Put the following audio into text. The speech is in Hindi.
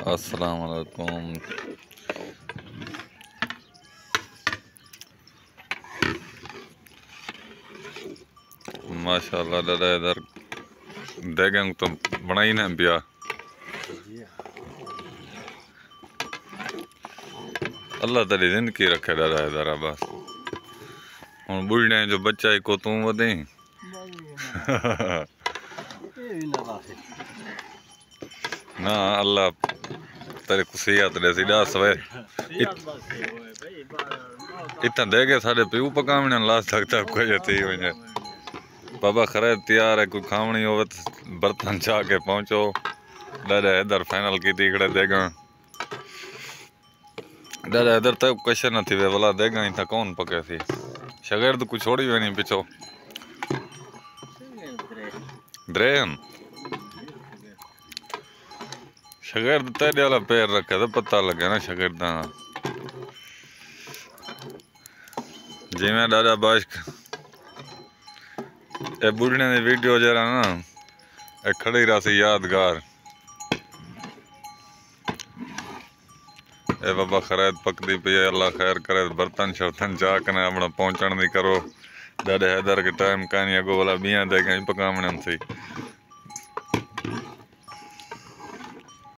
अस्सलाम वालेकुम। माशाल्लाह दादा इधर देखेंगे तो बना ही नहीं पिया। अल्लाह तेरी जिंदगी रखे दादा इधर बस हम बुढ़े जो बच्चा ही को तू वधे ना अल्लाह तेरे को सेहत दे सी दस वे इतना दे के साढ़े प्यू पकावने ला सकता कुछ थी वने बाबा खरे तैयार है कोई खावनी हो बर्तन चाह के पहुंचो दादा इधर फाइनल की तीकड़े देगा दादा इधर तक क्वेश्चन न थी वे वाला देगा इतना कौन पके थी शगर्द कुछ छोड़ी वे नहीं पीछो ड्रेन शगर्द तेरे वाला पैर रखे तो पता लगे ना शगर्द जिमें दादा बाश ए बुढ़ने की वीडियो जरा ना ए खड़ी रही यादगार ए बाबा खरैत पकदी पी अल्लाह खैर करे बर्तन शर्तन चाह कने अपना पहुंचण दी करो दादा हैदर के टाइम कहानी अगो वाला बिया दे गई पकावण थी।